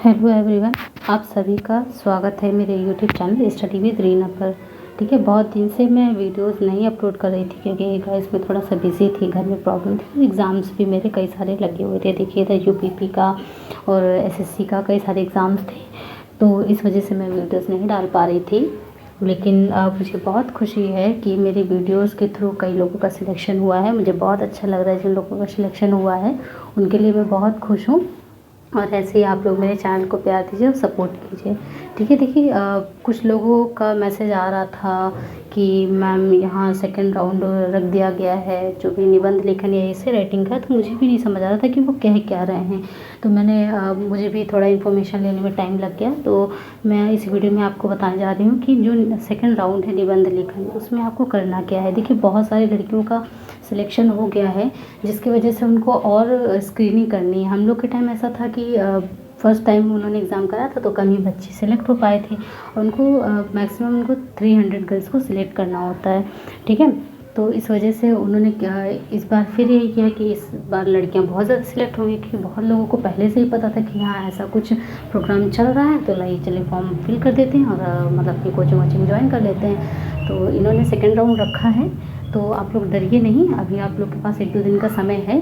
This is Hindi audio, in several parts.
हेलो एवरीवन, आप सभी का स्वागत है मेरे YouTube channel study with Reena पर। ठीक है, बहुत दिन से मैं वीडियोस नहीं अपलोड कर रही थी क्योंकि गाइस मैं थोड़ा सा बिज़ी थी, घर में प्रॉब्लम थी। एग्ज़ाम्स भी मेरे कई सारे लगे हुए थे, देखिए था यूपीपी का और एसएससी का कई सारे एग्ज़ाम्स थे, तो इस वजह से मैं वीडियोस नहीं डाल पा रही थी। लेकिन अब मुझे बहुत खुशी है कि मेरी वीडियोस के थ्रू कई लोगों का सिलेक्शन हुआ है। मुझे बहुत अच्छा लग रहा है, जिन लोगों का सिलेक्शन हुआ है उनके लिए मैं बहुत खुश हूँ। और ऐसे ही आप लोग मेरे चैनल को प्यार दीजिए और सपोर्ट कीजिए। ठीक है, देखिए कुछ लोगों का मैसेज आ रहा था कि मैम यहाँ सेकंड राउंड रख दिया गया है, जो भी निबंध लेखन या ऐसे राइटिंग का, तो मुझे भी नहीं समझ आ रहा था कि वो कह क्या रहे हैं। तो मुझे भी थोड़ा इन्फॉर्मेशन लेने में टाइम लग गया, तो मैं इस वीडियो में आपको बताने जा रही हूँ कि जो सेकंड राउंड है निबंध लेखन, उसमें आपको करना क्या है। देखिए बहुत सारी लड़कियों का सिलेक्शन हो गया है, जिसकी वजह से उनको और स्क्रीनिंग करनी है। हम लोग के टाइम ऐसा था कि फर्स्ट टाइम उन्होंने एग्ज़ाम कराया था तो कम ही बच्चे सेलेक्ट हो पाए थे, उनको मैक्सिमम उनको 300 गर्ल्स को सिलेक्ट करना होता है। ठीक है, तो इस वजह से उन्होंने इस बार फिर यही किया कि इस बार लड़कियां बहुत ज़्यादा सिलेक्ट होंगी, क्योंकि बहुत लोगों को पहले से ही पता था कि हाँ ऐसा कुछ प्रोग्राम चल रहा है, तो लाइए चलिए फॉर्म फिल कर देते हैं और मतलब अपनी कोचिंग वोचिंग ज्वाइन कर लेते हैं। तो इन्होंने सेकेंड राउंड रखा है, तो आप लोग डरिए नहीं, अभी आप लोग के पास 1-2 दिन का समय है।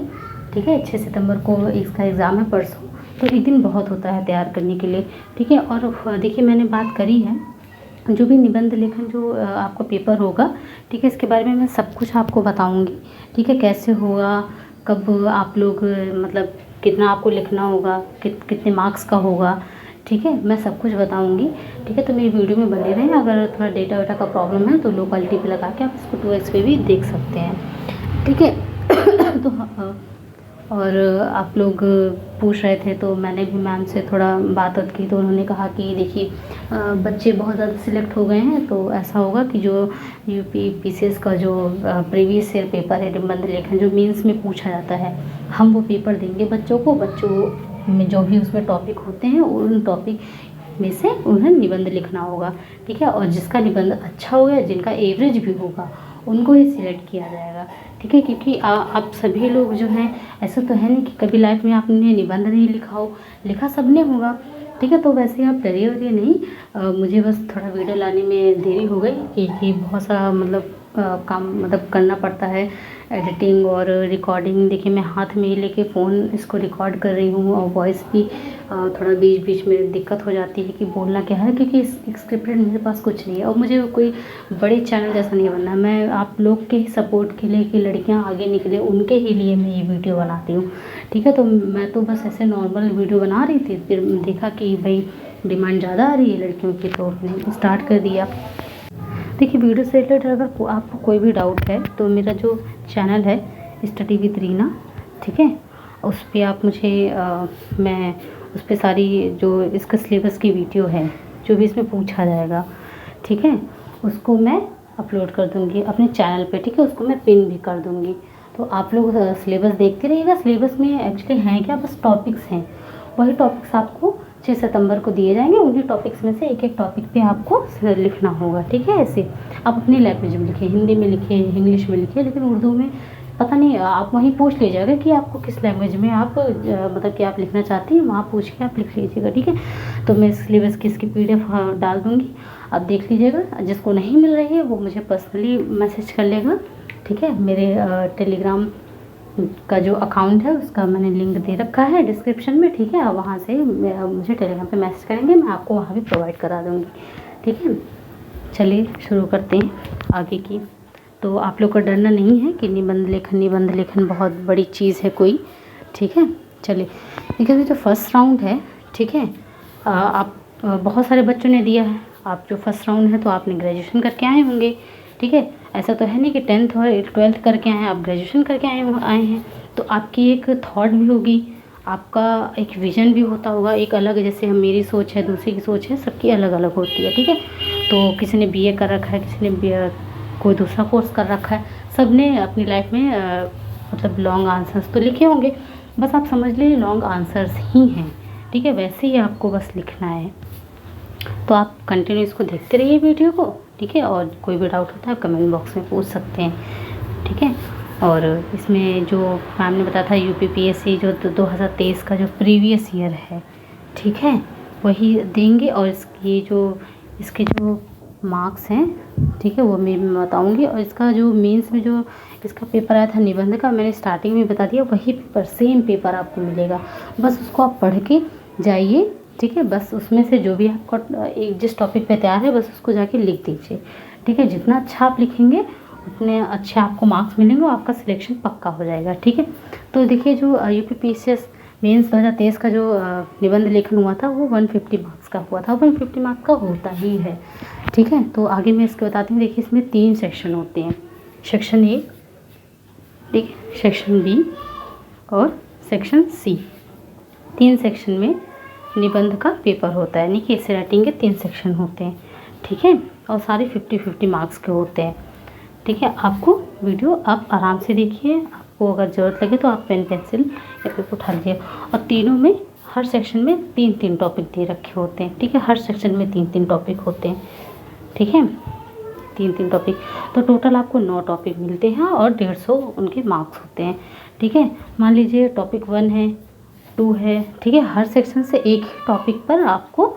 ठीक है, 6 सितंबर को इसका एग्ज़ाम है परसों, तो एक दिन बहुत होता है तैयार करने के लिए। ठीक है, और देखिए मैंने बात करी है जो भी निबंध लेखन जो आपका पेपर होगा, ठीक है, इसके बारे में मैं सब कुछ आपको बताऊंगी। ठीक है, कैसे होगा, कब आप लोग मतलब कितना आपको लिखना होगा, कितने मार्क्स का होगा। ठीक है, मैं सब कुछ बताऊंगी। ठीक है, तो मेरी वीडियो में बने रहें। अगर थोड़ा डेटा वेटा का प्रॉब्लम है तो लो क्वालिटी पे लगा के आप इसको 2x पे भी देख सकते हैं। ठीक है तो और आप लोग पूछ रहे थे, तो मैंने भी मैम से थोड़ा बात की, तो उन्होंने कहा कि देखिए बच्चे बहुत ज़्यादा सिलेक्ट हो गए हैं, तो ऐसा होगा कि जो यूपी पीसीएस का जो प्रीवियस ईयर पेपर है निबंध लेखन, जो मेंस में पूछा जाता है, हम वो पेपर देंगे बच्चों को। बच्चों में जो भी उसमें टॉपिक होते हैं उन टॉपिक में से उन्हें निबंध लिखना होगा। ठीक है, और जिसका निबंध अच्छा होगा, जिनका एवरेज भी होगा, उनको ही सिलेक्ट किया जाएगा। ठीक है, क्योंकि आप सभी लोग जो हैं, ऐसा तो है नहीं कि कभी लाइफ में आपने निबंध नहीं लिखा हो, लिखा सबने होगा। ठीक है, तो वैसे आप डरिए वरिए नहीं। मुझे बस थोड़ा वीडियो लाने में देरी हो गई क्योंकि बहुत सारा मतलब काम मतलब करना पड़ता है, एडिटिंग और रिकॉर्डिंग। देखिए मैं हाथ में ही लेके फ़ोन इसको रिकॉर्ड कर रही हूँ, और वॉइस भी थोड़ा बीच बीच में दिक्कत हो जाती है कि बोलना क्या है, क्योंकि स्क्रिप्टेड मेरे पास कुछ नहीं है और मुझे कोई बड़े चैनल जैसा नहीं बनना। मैं आप लोग के ही सपोर्ट के लिए, कि लड़कियां आगे निकले, उनके ही लिए मैं ये वीडियो बनाती हूँ। ठीक है, तो मैं तो बस ऐसे नॉर्मल वीडियो बना रही थी, फिर देखा कि भाई डिमांड ज़्यादा आ रही है लड़कियों की, तो मैंने स्टार्ट कर दिया। देखिए वीडियो से रिलेटेड अगर आपको कोई भी डाउट है तो मेरा जो चैनल है स्टडी विद रीना, ठीक है, उस पर आप मुझे मैं उस पर सारी जो इसका सिलेबस की वीडियो है, जो भी इसमें पूछा जाएगा, ठीक है, उसको मैं अपलोड कर दूँगी अपने चैनल पे। ठीक है, उसको मैं पिन भी कर दूँगी, तो आप लोग सिलेबस देखते रहिएगा। सिलेबस में एक्चुअली हैं क्या, बस टॉपिक्स हैं, वही टॉपिक्स आपको 6 सितंबर को दिए जाएंगे। उन्हीं टॉपिक्स में से एक एक टॉपिक पे आपको लिखना होगा। ठीक है, ऐसे आप अपनी लैंग्वेज में लिखिए, हिंदी में लिखिए, इंग्लिश में लिखिए, लेकिन उर्दू में पता नहीं, आप वहीं पूछ लीजिएगा कि आपको किस लैंग्वेज में आप मतलब कि आप लिखना चाहती हैं, वहाँ पूछ के आप लिख लीजिएगा। ठीक है, तो मैं सिलेबस की इसकी PDF डाल दूँगी, आप देख लीजिएगा। जिसको नहीं मिल रही है वो मुझे पर्सनली मैसेज कर लेगा। ठीक है, मेरे टेलीग्राम का जो अकाउंट है उसका मैंने लिंक दे रखा है डिस्क्रिप्शन में। ठीक है, आप वहाँ से मुझे टेलीग्राम पे मैसेज करेंगे, मैं आपको वहाँ भी प्रोवाइड करा दूँगी। ठीक है, चलिए शुरू करते हैं आगे की। तो आप लोग को डरना नहीं है कि निबंध लेखन बहुत बड़ी चीज़ है कोई। ठीक है, चलिए देखिए अभी जो फर्स्ट राउंड है, ठीक है, आप बहुत सारे बच्चों ने दिया है। आप जो फर्स्ट राउंड है तो आपने ग्रेजुएशन करके आए होंगे। ठीक है, ऐसा तो है नहीं कि 10th और 12th करके आए हैं, आप ग्रेजुएशन करके आए हैं, तो आपकी एक थॉट भी होगी, आपका एक विज़न भी होता होगा एक अलग। जैसे हम, मेरी सोच है, दूसरे की सोच है, सबकी अलग अलग होती है। ठीक है, तो किसी ने BA कर रखा है, किसी ने कोई दूसरा कोर्स कर रखा है, सब ने अपनी लाइफ में मतलब लॉन्ग आंसर्स तो लिखे होंगे, बस आप समझ लीजिए लॉन्ग आंसर्स ही हैं। ठीक है, वैसे ही आपको बस लिखना है, तो आप कंटिन्यू इसको देखते रहिए वीडियो को। ठीक है, और कोई भी डाउट होता है कमेंट बॉक्स में पूछ सकते हैं। ठीक है, और इसमें जो मैम ने बताया था UPPSC जो 2023 का जो प्रीवियस ईयर है, ठीक है, वही देंगे। और इसके जो मार्क्स हैं, ठीक है, वो मैं बताऊंगी। और इसका जो मेंस में जो इसका पेपर आया था निबंध का, मैंने स्टार्टिंग में बता दिया, वही पेपर सेम पेपर आपको मिलेगा। बस उसको आप पढ़ के जाइए, ठीक है। बस उसमें से जो भी आपका एक जिस टॉपिक पे तैयार है, बस उसको जाके लिख दीजिए, ठीक है। जितना अच्छा आप लिखेंगे उतने अच्छे आपको मार्क्स मिलेंगे और आपका सिलेक्शन पक्का हो जाएगा, ठीक है। तो देखिए, जो UPPCS मेंस 2023 का जो निबंध लेखन हुआ था, वो 150 मार्क्स का हुआ था। 150 मार्क्स का होता ही है, ठीक है। तो आगे मैं इसके बताती हूँ। देखिए, इसमें 3 सेक्शन होते हैं, सेक्शन A, ठीक है, सेक्शन B और सेक्शन C। 3 सेक्शन में निबंध का पेपर होता है, यानी कि ऐसे राइटिंग के 3 सेक्शन होते हैं, ठीक है। और सारे 50-50 मार्क्स के होते हैं, ठीक है। आपको वीडियो आप आराम से देखिए, आपको अगर ज़रूरत लगे तो आप पेन पेंसिल या पेपर उठा लीजिए। और तीनों में हर सेक्शन में 3-3 टॉपिक दे रखे होते हैं, ठीक है। हर सेक्शन में 3-3 टॉपिक होते हैं, ठीक है, 3-3 टॉपिक। तो टोटल आपको 9 टॉपिक मिलते हैं और 150 उनके मार्क्स होते हैं, ठीक है। मान लीजिए टॉपिक 1 है, 2 है, ठीक है। हर सेक्शन से एक ही टॉपिक पर आपको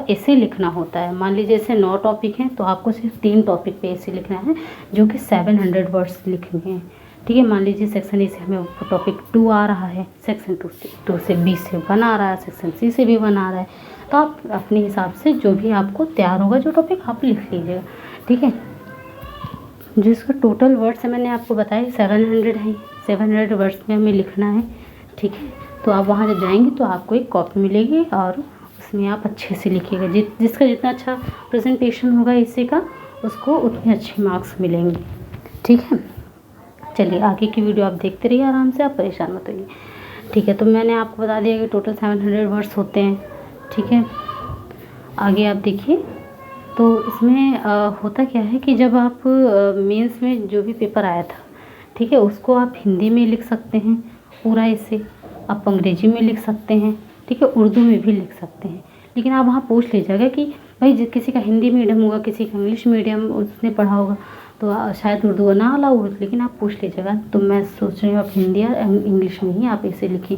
ऐसे लिखना होता है। मान लीजिए जैसे 9 टॉपिक हैं, तो आपको सिर्फ 3 टॉपिक पे ऐसे लिखना है, जो कि 700 वर्ड्स लिखने हैं, ठीक है। मान लीजिए सेक्शन ए से हमें टॉपिक 2 आ रहा है, सेक्शन 2 से B से 1 आ रहा है, सेक्शन C से भी 1 आ रहा है। तो आप अपने हिसाब से जो भी आपको तैयार होगा जो टॉपिक, आप लिख लीजिएगा, ठीक है। जिसका टोटल वर्ड्स मैंने आपको बताया 700 है, 700 वर्ड्स में हमें लिखना है, ठीक है। तो आप वहाँ जब जाएंगे तो आपको एक कॉपी मिलेगी और उसमें आप अच्छे से लिखिएगा। जिसका जितना अच्छा प्रेजेंटेशन होगा इसी का, उसको उतने अच्छे मार्क्स मिलेंगे, ठीक है। चलिए, आगे की वीडियो आप देखते रहिए आराम से, आप परेशान मत होइए, ठीक है। तो मैंने आपको बता दिया कि टोटल 700 वर्ड्स होते हैं, ठीक है। आगे आप देखिए। तो इसमें होता क्या है कि जब आप मेंस में जो भी पेपर आया था, ठीक है, उसको आप हिंदी में लिख सकते हैं पूरा ऐसे, आप अंग्रेजी में लिख सकते हैं, ठीक है, उर्दू में भी लिख सकते हैं। लेकिन आप वहाँ पूछ लीजिएगा कि भाई किसी का हिंदी मीडियम होगा, किसी का इंग्लिश मीडियम उसने पढ़ा होगा, तो शायद उर्दू ना अलाउ हो, लेकिन आप पूछ लीजिएगा। तो मैं सोच रही हूँ आप हिंदी या इंग्लिश में ही आप ऐसे लिखें,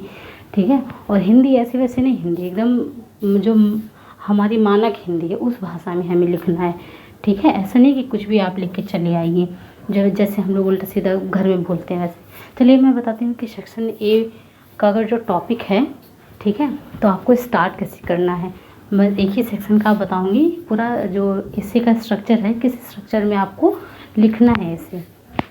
ठीक है। और हिंदी ऐसे वैसे नहीं, हिंदी एकदम जो हमारी मानक हिंदी है उस भाषा में हमें लिखना है, ठीक है। ऐसा नहीं कि कुछ भी आप लिख के चले आइए, जैसे हम लोग उल्टा सीधा घर में बोलते हैं वैसे। चलिए मैं बताती हूँ कि सेक्शन A का अगर जो टॉपिक है, ठीक है, तो आपको स्टार्ट कैसे करना है। मैं एक ही सेक्शन का बताऊँगी, पूरा जो इसी का स्ट्रक्चर है, किस स्ट्रक्चर में आपको लिखना है इसे,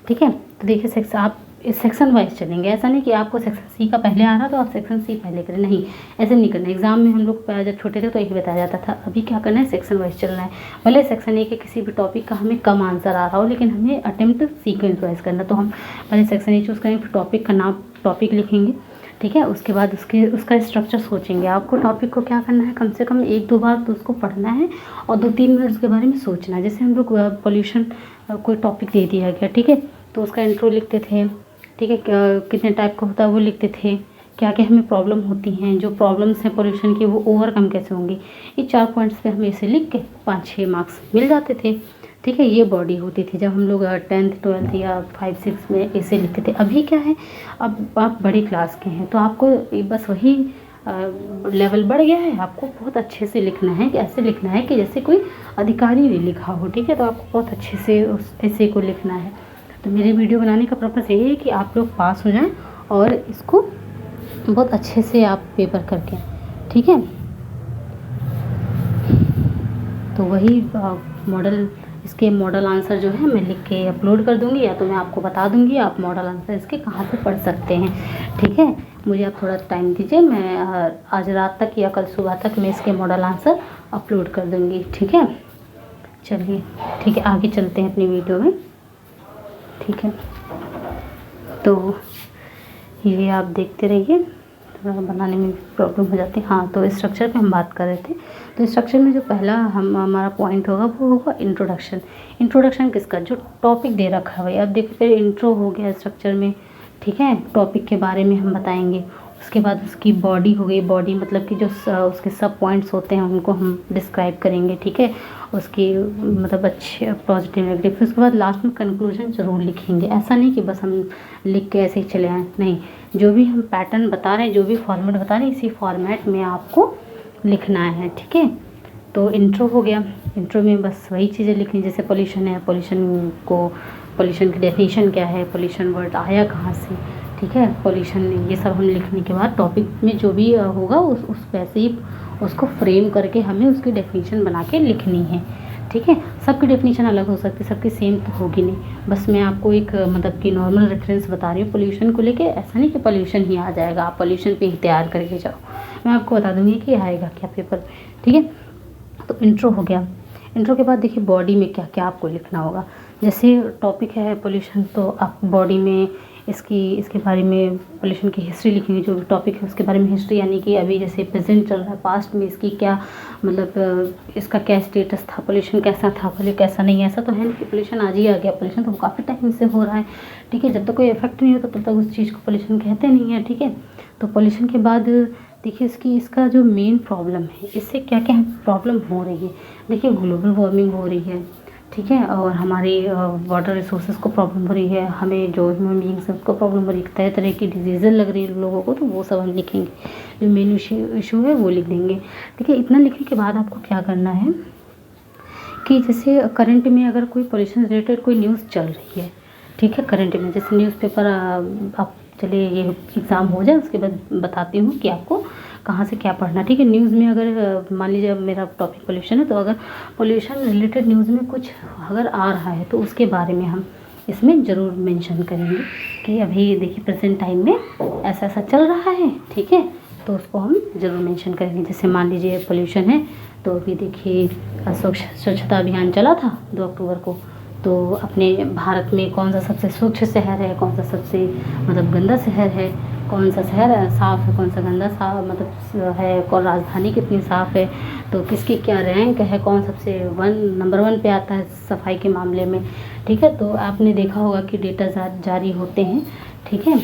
ठीक है। तो देखिए, सेक्शन आप इस सेक्शन वाइज चलेंगे। ऐसा नहीं कि आपको सेक्शन C का पहले आ रहा तो आप सेक्शन C पहले करें, नहीं, ऐसे नहीं करना। एग्जाम में हम लोग जब छोटे थे तो यही बताया जाता था। अभी क्या करना है, सेक्शन वाइज चलना है। भले सेक्शन A के किसी भी टॉपिक का हमें कम आंसर आ रहा हो, लेकिन हमें अटेम्प्ट सीक्वेंस वाइज करना। तो हम पहले सेक्शन A चूज़ करेंगे, फिर टॉपिक का नाम, टॉपिक लिखेंगे, ठीक है। उसके बाद उसका स्ट्रक्चर सोचेंगे। आपको टॉपिक को क्या करना है, कम से कम 1-2 बार तो उसको पढ़ना है और 2-3 मिनट उसके बारे में सोचना है। जैसे हम लोग पोल्यूशन कोई टॉपिक दे दिया गया, ठीक है, तो उसका इंट्रो लिखते थे, ठीक है, कितने टाइप का होता है वो लिखते थे, क्या क्या हमें प्रॉब्लम होती हैं, जो प्रॉब्लम्स हैं पोल्यूशन की वो ओवरकम कैसे होंगी। ये 4 पॉइंट्स पे हमें इसे लिख के 5-6 मार्क्स मिल जाते थे, ठीक है। ये बॉडी होती थी जब हम लोग 10th 12th या 5-6 में ऐसे लिखते थे। अभी क्या है, अब आप बड़ी क्लास के हैं तो आपको बस वही लेवल बढ़ गया है। आपको बहुत अच्छे से लिखना है, कि ऐसे लिखना है कि जैसे कोई अधिकारी ने लिखा हो, ठीक है। तो आपको बहुत अच्छे से उस ऐसे को लिखना है। तो मेरे वीडियो बनाने का पर्पज़ यही है कि आप लोग पास हो जाएं और इसको बहुत अच्छे से आप पेपर करके, ठीक है। तो वही मॉडल, इसके मॉडल आंसर जो है मैं लिख के अपलोड कर दूंगी, या तो मैं आपको बता दूंगी आप मॉडल आंसर इसके कहाँ से पढ़ सकते हैं, ठीक है। मुझे आप थोड़ा टाइम दीजिए, मैं आज रात तक या कल सुबह तक मैं इसके मॉडल आंसर अपलोड कर दूंगी, ठीक है। चलिए, ठीक है, आगे चलते हैं अपनी वीडियो में, ठीक है। तो ये आप देखते रहिए, थोड़ा बनाने में प्रॉब्लम हो जाती है। हाँ, तो स्ट्रक्चर पे हम बात कर रहे थे। तो स्ट्रक्चर में जो पहला हमारा पॉइंट होगा वो होगा इंट्रोडक्शन। इंट्रोडक्शन किसका, जो टॉपिक दे रखा है भाई। अब देखिए, फिर इंट्रो हो गया स्ट्रक्चर में, ठीक है, टॉपिक के बारे में हम बताएंगे। उसके बाद उसकी बॉडी हो गई, बॉडी मतलब कि जो उसके सब पॉइंट्स होते हैं उनको हम डिस्क्राइब करेंगे, ठीक है। उसकी मतलब अच्छे पॉजिटिव नेगेटिव। फिर उसके बाद लास्ट में कंक्लूजन ज़रूर लिखेंगे। ऐसा नहीं कि बस हम लिख के ऐसे ही चले आएँ, नहीं, जो भी हम पैटर्न बता रहे हैं, जो भी फॉर्मेट बता रहे हैं, इसी फॉर्मेट में आपको लिखना है। ठीक है, तो इंट्रो हो गया। इंट्रो में बस वही चीज़ें लिखनी, जैसे पोल्यूशन है, पोल्यूशन की डेफिनेशन क्या है, पोल्यूशन वर्ड आया कहाँ से। ठीक है, पोल्यूशन ये सब हम लिखने के बाद टॉपिक में जो भी होगा उस वैसे ही उसको फ्रेम करके हमें उसकी डेफिनेशन बना के लिखनी है। ठीक है, सबकी डेफिनेशन अलग हो सकती है, सबकी सेम तो होगी नहीं। बस मैं आपको एक मतलब कि नॉर्मल रेफरेंस बता रही हूँ पोल्यूशन को लेके। ऐसा नहीं कि पोल्यूशन ही आ जाएगा, आप पोल्यूशन पे ही तैयार करके जाओ, मैं आपको बता दूँगी कि आएगा क्या पेपर। ठीक है, तो इंट्रो हो गया। इंट्रो के बाद देखिए बॉडी में क्या क्या आपको लिखना होगा। जैसे टॉपिक है पोल्यूशन, तो आप बॉडी में इसके बारे में पोल्यूशन की हिस्ट्री लिखेंगे। जो भी टॉपिक है उसके बारे में हिस्ट्री, यानी कि अभी जैसे प्रेजेंट चल रहा है, पास्ट में इसकी क्या मतलब इसका क्या स्टेटस था, पोल्यूशन कैसा था, पहले कैसा नहीं है। ऐसा तो है नहीं कि पोल्यूशन आज ही आ गया, पोल्यूशन तो काफ़ी टाइम से हो रहा है। ठीक है, जब तक कोई इफेक्ट नहीं होता तब तक उस चीज़ को पोल्यूशन कहते नहीं है। ठीक है, तो पोल्यूशन के बाद देखिए इसका जो मेन प्रॉब्लम है, इससे क्या क्या प्रॉब्लम हो रही है। देखिए ग्लोबल वार्मिंग हो रही है। ठीक है, और हमारी वाटर रिसोर्सेज को प्रॉब्लम हो रही है, हमें जो ह्यूमन बींग्स है उसको प्रॉब्लम हो रही है, तरह तरह की डिजीज़ें लग रही है लोगों को, तो वो सब हम लिखेंगे। जो मेन इशू है वो लिख देंगे। ठीक है, इतना लिखने के बाद आपको क्या करना है कि जैसे करंट में अगर कोई पोल्यूशन रिलेटेड कोई न्यूज़ चल रही है, ठीक है, करंट में जैसे न्यूज़पेपर आप चलिए ये एग्ज़ाम हो जाए उसके बाद बताती हूँ कि आपको कहाँ से क्या पढ़ना। ठीक है, न्यूज़ में अगर मान लीजिए अब मेरा टॉपिक पोल्यूशन है, तो अगर पोल्यूशन रिलेटेड न्यूज़ में कुछ अगर आ रहा है तो उसके बारे में हम इसमें ज़रूर मेंशन करेंगे कि अभी देखिए प्रेजेंट टाइम में ऐसा ऐसा चल रहा है। ठीक है, तो उसको हम ज़रूर मेंशन करेंगे। जैसे मान लीजिए पोल्यूशन है, तो अभी देखिए स्वच्छता अभियान चला था 2 अक्टूबर को, तो अपने भारत में कौन सा सबसे स्वच्छ शहर है, कौन सा सबसे मतलब गंदा शहर है, कौन सा शहर साफ़ है, कौन सा गंदा साफ मतलब है, कौन राजधानी कितनी साफ़ है, तो किसकी क्या रैंक है, कौन सबसे नंबर 1 पे आता है सफाई के मामले में। ठीक है, तो आपने देखा होगा कि डेटा जारी होते हैं। ठीक है,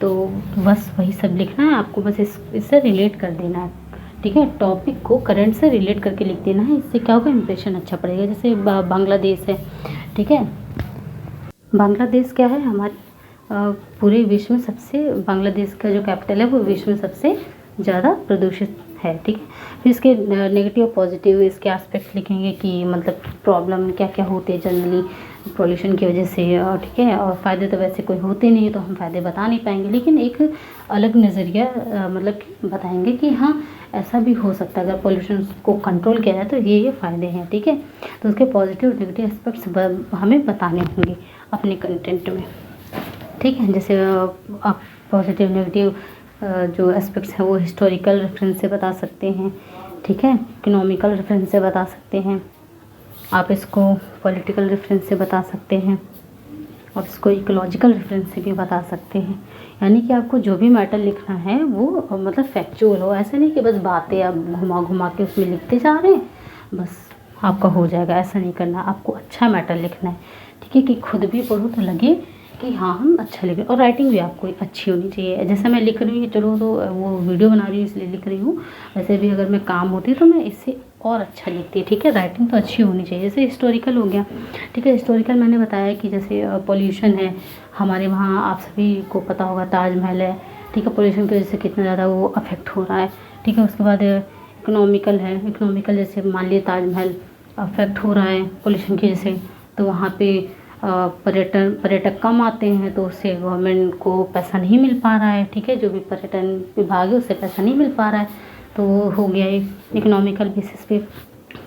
तो बस वही सब लिखना है आपको, बस इससे रिलेट कर देना है। ठीक है, टॉपिक को करंट से रिलेट करके लिख देना है, इससे क्या होगा इंप्रेशन अच्छा पड़ेगा। जैसे बांग्लादेश है। ठीक है, बांग्लादेश क्या है हमारे पूरे विश्व में सबसे, बांग्लादेश का जो कैपिटल है वो विश्व में सबसे ज़्यादा प्रदूषित है। ठीक है, फिर इसके नेगेटिव पॉजिटिव इसके एस्पेक्ट लिखेंगे कि मतलब प्रॉब्लम क्या क्या होते हैं जनरली पोल्यूशन की वजह से। और ठीक है, और फ़ायदे तो वैसे कोई होते नहीं है तो हम फ़ायदे बता नहीं पाएंगे, लेकिन एक अलग नज़रिया मतलब कि बताएंगे कि हाँ ऐसा भी हो सकता है, अगर पोल्यूशन को कंट्रोल किया जाए तो ये फ़ायदे हैं। ठीक है, तो उसके पॉजिटिव नेगेटिव एस्पेक्ट्स हमें बताने होंगे अपने कंटेंट में। ठीक है, जैसे आप पॉजिटिव नेगेटिव जो एस्पेक्ट्स हैं वो हिस्टोरिकल रेफरेंस से बता सकते हैं। ठीक है, इकोनॉमिकल रेफरेंस से बता सकते हैं, आप इसको पॉलिटिकल रेफरेंस से बता सकते हैं, और इसको इकोलॉजिकल रेफरेंस से भी बता सकते हैं। यानी कि आपको जो भी मैटर लिखना है वो मतलब फैक्चुअल हो, ऐसा नहीं कि बस बातें आप घुमा घुमा के उसमें लिखते जा रहे हैं बस आपका हो जाएगा, ऐसा नहीं करना। आपको अच्छा मैटर लिखना है। ठीक है, कि खुद भी पढ़ो तो लगे कि हाँ हम अच्छा लिख रहे हैं, और राइटिंग भी आपको अच्छी होनी चाहिए। जैसा मैं लिख रही हूँ, चलो तो वो वीडियो बना रही हूँ इसलिए लिख रही हूँ, वैसे भी अगर मैं काम होती तो मैं इससे और अच्छा लिखती है। ठीक है, राइटिंग तो अच्छी होनी चाहिए। जैसे हिस्टोरिकल हो गया। ठीक है, हिस्टोरिकल मैंने बताया कि जैसे पोल्यूशन है हमारे वहाँ, आप सभी को पता होगा ताजमहल है। ठीक है, पोल्यूशन की वजह से कितना ज़्यादा वो अफेक्ट हो रहा है। ठीक है, उसके बाद इकोनॉमिकल है। इकोनॉमिकल जैसे मान लीजिए ताजमहल अफेक्ट हो रहा है पोल्यूशन की वजह से, तो वहाँ पे पर्यटक कम आते हैं, तो उससे गवर्नमेंट को पैसा नहीं मिल पा रहा है। ठीक है, जो भी पर्यटन विभाग है उससे पैसा नहीं मिल पा रहा है, तो वो हो गया इकोनॉमिकल बेसिस पे।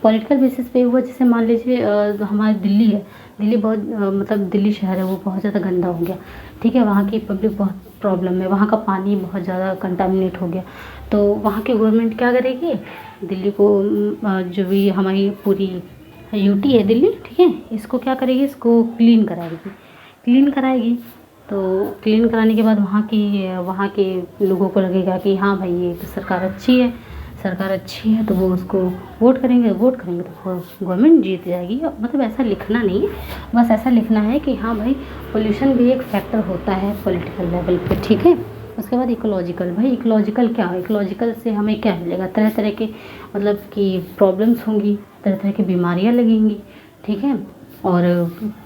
पॉलिटिकल बेसिस पे हुआ, जैसे मान लीजिए हमारी दिल्ली है, दिल्ली बहुत मतलब दिल्ली शहर है वो बहुत ज़्यादा गंदा हो गया। ठीक है, वहाँ की पब्लिक बहुत प्रॉब्लम है, वहाँ का पानी बहुत ज़्यादा कंटामिनेट हो गया, तो वहाँ की गवर्नमेंट क्या करेगी, दिल्ली को जो भी हमारी पूरी यूटी है दिल्ली, ठीक है, इसको क्या करेगी, इसको क्लीन कराएगी। तो क्लीन कराने के बाद वहाँ के लोगों को लगेगा कि हाँ भाई ये तो सरकार अच्छी है, तो वो उसको वोट करेंगे तो गवर्नमेंट जीत जाएगी। मतलब ऐसा लिखना नहीं है, बस ऐसा लिखना है कि हाँ भाई पोल्यूशन भी एक फैक्टर होता है पॉलिटिकल लेवल पे। ठीक है, उसके बाद इकोलॉजिकल। भाई इकोलॉजिकल क्या है, इकोलॉजिकल से हमें क्या मिलेगा, तरह तरह के मतलब कि प्रॉब्लम्स होंगी, तरह तरह की बीमारियाँ लगेंगी। ठीक है, और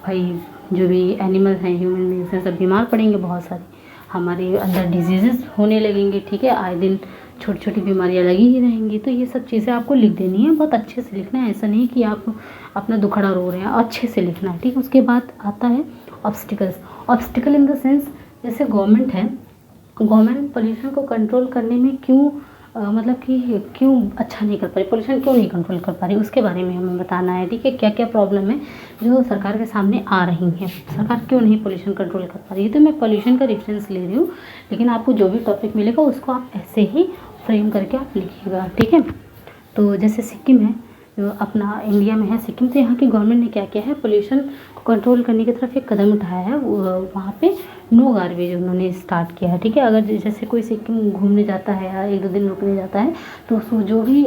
भाई जो भी एनिमल हैं, ह्यूमन बींग्स हैं, सब बीमार पड़ेंगे, बहुत सारे हमारे अंदर डिजीज़ेस होने लगेंगे। ठीक है, आए दिन छोटी छोटी बीमारियाँ लगी ही रहेंगी। तो ये सब चीज़ें आपको लिख देनी है, बहुत अच्छे से लिखना है, ऐसा नहीं कि आप अपना दुखड़ा रो रहे हैं, अच्छे से लिखना है, ठीक है। उसके बाद आता है obstacles. Obstacle in the sense, जैसे गवर्नमेंट है, गवर्नमेंट पोल्यूशन को कंट्रोल करने में क्यों मतलब कि क्यों अच्छा नहीं कर पा रही, पोल्यूशन क्यों नहीं कंट्रोल कर पा रही, उसके बारे में हमें बताना है, ठीक है। क्या क्या प्रॉब्लम है जो सरकार के सामने आ रही हैं, सरकार क्यों नहीं पोल्यूशन कंट्रोल कर पा रही है। तो मैं पोल्यूशन का रेफरेंस ले रही हूँ, लेकिन आपको जो भी टॉपिक मिलेगा उसको आप ऐसे ही फ्रेम करके आप लिखिएगा, ठीक है। तो जैसे सिक्किम है, अपना इंडिया में है सिक्किम, तो यहाँ की गवर्नमेंट ने क्या किया है, पोल्यूशन को कंट्रोल करने की तरफ एक कदम उठाया है। वहाँ पे नो गार्बेज उन्होंने स्टार्ट किया है, ठीक है। अगर जैसे कोई सिक्किम घूमने जाता है या 1-2 दिन रुकने जाता है, तो उसको जो भी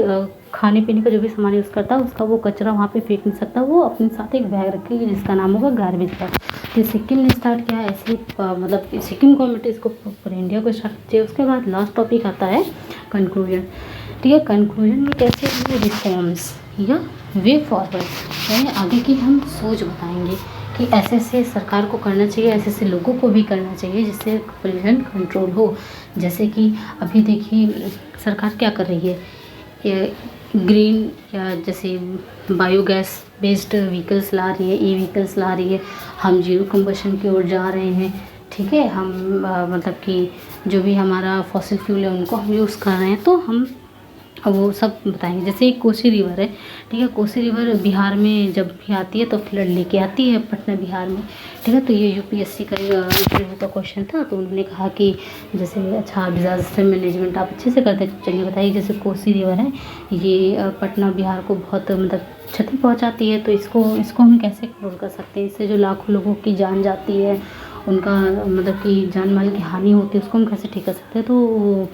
खाने पीने का जो भी सामान यूज़ करता है उसका वो कचरा वहाँ पे फेंक नहीं सकता, वो अपने साथ एक बैग रखेगी जिसका नाम होगा गार्बेज बैग। तो सिक्किम ने स्टार्ट किया है ऐसे मतलब सिक्किम गवर्नमेंट इसको पूरे इंडिया को स्टार्ट किया। उसके बाद लास्ट टॉपिक आता है कंक्लूजन, ठीक है। कंक्लूजन में कैसे रिफॉर्म्स या वे फॉरवर्ड, यानी आगे की हम सोच बताएंगे कि ऐसे ऐसे सरकार को करना चाहिए, ऐसे ऐसे लोगों को भी करना चाहिए जिससे पोल्यूशन कंट्रोल हो। जैसे कि अभी देखिए सरकार क्या कर रही है, ग्रीन या जैसे बायोगैस बेस्ड व्हीकल्स ला रही है, ई व्हीकल्स ला रही है, हम जीरो कंबशन की ओर जा रहे हैं, ठीक है। हम मतलब कि जो भी हमारा फॉसिल फ्यूल है उनको हम यूज़ कर रहे हैं, तो हम वो सब बताएंगे। जैसे एक कोसी रिवर है, ठीक है। कोसी रिवर बिहार में जब भी आती है तो फ्लड लेके आती है पटना बिहार में, ठीक है। तो ये यूपीएससी का इंटरव्यू का क्वेश्चन था, तो उन्होंने कहा कि जैसे अच्छा डिज़ास्टर मैनेजमेंट आप अच्छे से करते हैं, चलिए बताइए। जैसे कोसी रिवर है, ये पटना बिहार को बहुत मतलब क्षति पहुंचाती है, तो इसको हम कैसे कंट्रोल कर सकते हैं। इससे जो लाखों लोगों की जान जाती है, उनका मतलब कि जान माल की हानि होती है, उसको हम कैसे ठीक कर सकते हैं। तो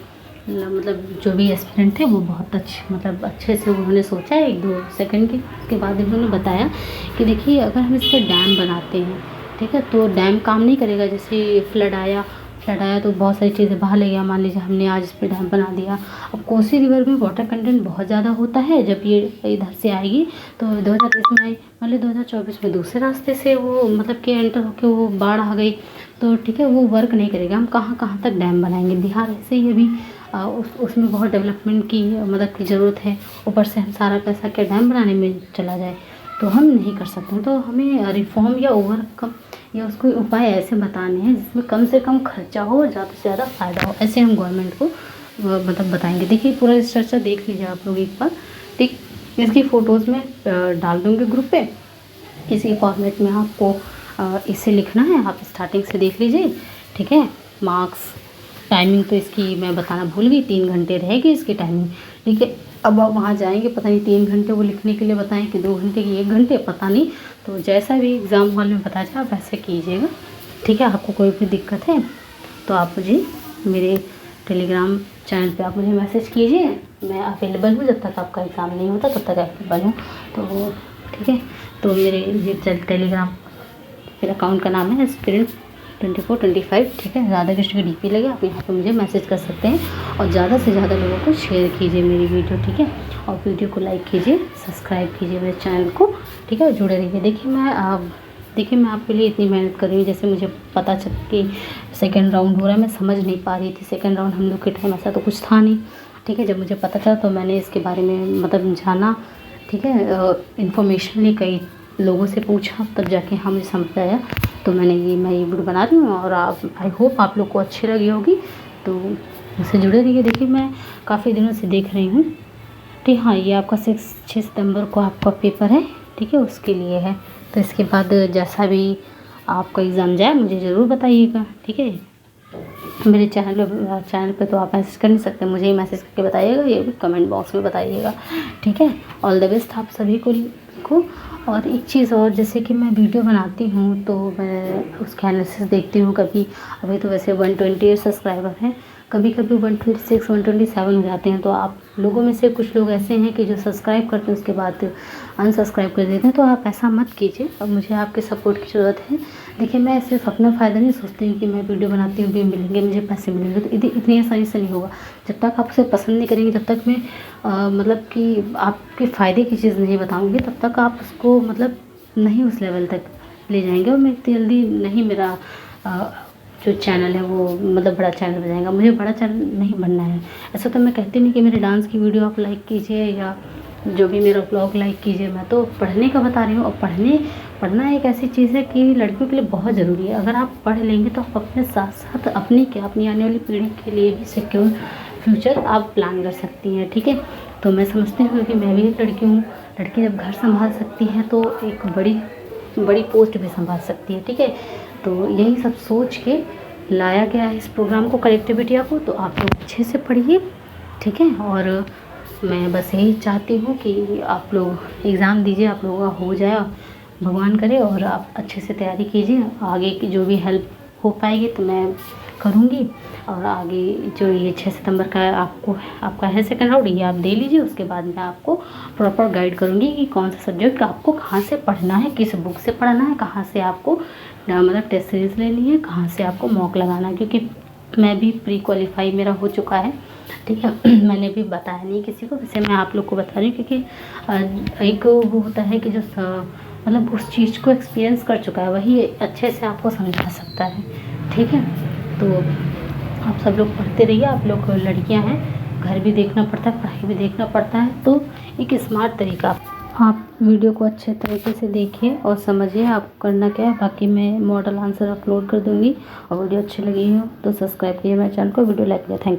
मतलब जो भी एस्पिरेंट थे वो बहुत अच्छे से उन्होंने सोचा है 1-2 सेकंड के। उसके बाद उन्होंने बताया कि देखिए अगर हम इस पर डैम बनाते हैं, ठीक है, तो डैम काम नहीं करेगा। जैसे फ्लड आया तो बहुत सारी चीज़ें बहा ले गया, मान लीजिए हमने आज इस पर डैम बना दिया। अब कोसी रिवर में वाटर कंटेंट बहुत ज़्यादा होता है, जब ये इधर से आएगी तो 2023 में आई, मान ली 2024 में दूसरे रास्ते से वो मतलब कि एंटर होकर वो बाढ़ आ गई, तो ठीक है वो वर्क नहीं करेगा। हम कहाँ कहाँ तक डैम बनाएंगे। बिहार ऐसे ही अभी उसमें बहुत डेवलपमेंट की मदद की ज़रूरत है, ऊपर से हम सारा पैसा क्या डैम बनाने में चला जाए, तो हम नहीं कर सकते। तो हमें रिफॉर्म या ओवरकम या उसको उपाय ऐसे बताने हैं जिसमें कम से कम खर्चा हो और ज़्यादा से ज़्यादा फ़ायदा हो, ऐसे हम गवर्नमेंट को मतलब बताएंगे। देखिए पूरा इस चर्चा देख लीजिए आप लोग एक बार, ठीक। इसकी फ़ोटोज़ में डाल दूँगी ग्रुप पे, इसी फॉर्मेट में आपको इसे लिखना है, आप स्टार्टिंग से देख लीजिए, ठीक है। मार्क्स, टाइमिंग तो इसकी मैं बताना भूल गई, 3 घंटे रहेगी इसकी टाइमिंग, ठीक है। अब आप वहाँ जाएंगे, पता नहीं 3 घंटे वो लिखने के लिए बताएं कि 2 घंटे की 1 घंटे, पता नहीं। तो जैसा भी एग्ज़ाम हॉल में बता जाए आप ऐसे कीजिएगा, ठीक है। आपको कोई भी दिक्कत है तो आप मुझे मेरे टेलीग्राम चैनल पे आप मुझे मैसेज कीजिए, मैं अवेलेबल हूँ। जब तक आपका एग्ज़ाम नहीं होता तब तक अवेलेबल हूँ, तो ठीक है। तो मेरे ये टेलीग्राम मेरे अकाउंट का नाम है एस्पिरेंट 2425, ठीक है। राधा कृष्ण की डीपी लगे, आप यहाँ पे मुझे मैसेज कर सकते हैं। और ज़्यादा से ज़्यादा लोगों को शेयर कीजिए मेरी वीडियो, ठीक है। और वीडियो को लाइक कीजिए, सब्सक्राइब कीजिए मेरे चैनल को, ठीक है। जुड़े रहिए। देखिए मैं आपके लिए इतनी मेहनत कर रही हूँ। जैसे मुझे पता चल कि सेकंड राउंड हो रहा है, मैं समझ नहीं पा रही थी सेकंड राउंड हम लोग के टाइम ऐसा तो कुछ था नहीं, ठीक है। जब मुझे पता चला तो मैंने इसके बारे में मतलब जाना, ठीक है। इन्फॉर्मेशन ली, कई लोगों से पूछा, तब जाके हाँ मुझे समझ आया। तो मैं ये वीडियो बना रही हूँ और आप आई होप आप लोग को अच्छी लगी होगी, तो मुझसे जुड़े रहिए। देखिए मैं काफ़ी दिनों से देख रही हूँ, ठीक। हाँ ये आपका 6 सितंबर को आपका पेपर है, ठीक है, उसके लिए है। तो इसके बाद जैसा भी आपका एग्ज़ाम जाए मुझे ज़रूर बताइएगा, ठीक है। मेरे चैनल पे तो आप मैसेज कर नहीं सकते, मुझे ही मैसेज करके बताइएगा, ये भी कमेंट बॉक्स में बताइएगा, ठीक है। ऑल द बेस्ट आप सभी को। और एक चीज़ और, जैसे कि मैं वीडियो बनाती हूँ तो मैं उसका एनालिसिस देखती हूँ। कभी अभी तो वैसे 128 सब्सक्राइबर हैं, कभी कभी 126 127 हो जाते हैं। तो आप लोगों में से कुछ लोग ऐसे हैं कि जो सब्सक्राइब करते हैं उसके बाद अनसब्सक्राइब कर देते हैं, तो आप ऐसा मत कीजिए। अब मुझे आपके सपोर्ट की ज़रूरत है। देखिए मैं सिर्फ अपना फ़ायदा नहीं सोचती हूँ कि मैं वीडियो बनाती हूँ भी मिलेंगे मुझे पैसे मिलेंगे, तो इतनी आसानी से नहीं होगा। जब तक आप उसे पसंद नहीं करेंगे, जब तक मैं मतलब कि आपके फ़ायदे की चीज़ नहीं बताऊँगी, तब तक आप उसको मतलब नहीं उस लेवल तक ले जाएंगे। और मैं इतनी जल्दी नहीं मेरा जो चैनल है वो मतलब बड़ा चैनल बन जाएगा। मुझे बड़ा चैनल नहीं बनना है। ऐसा तो मैं कहती नहीं कि मेरे डांस की वीडियो आप लाइक कीजिए या जो भी मेरा ब्लॉग लाइक कीजिए, मैं तो पढ़ने का बता रही हूँ। और पढ़ना एक ऐसी चीज़ है कि लड़कियों के लिए बहुत ज़रूरी है। अगर आप पढ़ लेंगे तो आप अपने साथ साथ अपनी आने वाली पीढ़ी के लिए भी सिक्योर फ्यूचर आप प्लान कर सकती हैं, ठीक है। तो मैं समझती हूँ कि मैं भी एक लड़की हूँ। लड़की जब घर संभाल सकती है तो एक बड़ी पोस्ट भी संभाल सकती है, ठीक है। तो यही सब सोच के लाया गया है इस प्रोग्राम को, कलेक्टिव इंडिया को। तो आप लोग अच्छे से पढ़िए, ठीक है। और मैं बस यही चाहती हूँ कि आप लोग एग्ज़ाम दीजिए, आप लोगों का हो जाए, भगवान करे, और आप अच्छे से तैयारी कीजिए। आगे की जो भी हेल्प हो पाएगी तो मैं करूँगी। और आगे जो ये 6 सितंबर का आपका है सेकंड राउंड, ये आप दे लीजिए। उसके बाद मैं आपको प्रॉपर गाइड करूँगी कि कौन सा सब्जेक्ट आपको कहाँ से पढ़ना है, किस बुक से पढ़ना है, कहाँ से आपको मतलब टेस्ट सीरीज़ लेनी है, कहाँ से आपको मॉक लगाना है। क्योंकि मैं भी प्री क्वालिफाई मेरा हो चुका है, ठीक है। मैंने भी बताया नहीं किसी को, वैसे मैं आप लोग को बता रही हूँ। क्योंकि एक वो होता है कि जो मतलब उस चीज़ को एक्सपीरियंस कर चुका है वही अच्छे से आपको समझा सकता है, ठीक है। तो आप सब लोग पढ़ते रहिए। आप लोग लड़कियां हैं, घर भी देखना पड़ता है, पढ़ाई भी देखना पड़ता है। तो एक स्मार्ट तरीका, आप वीडियो को अच्छे तरीके से देखिए और समझिए आप करना क्या है। बाकी मैं मॉडल आंसर अपलोड कर दूँगी। और वीडियो अच्छी लगी हो तो सब्सक्राइब कीजिए मेरे चैनल को, वीडियो लाइक कीजिए। Thank you.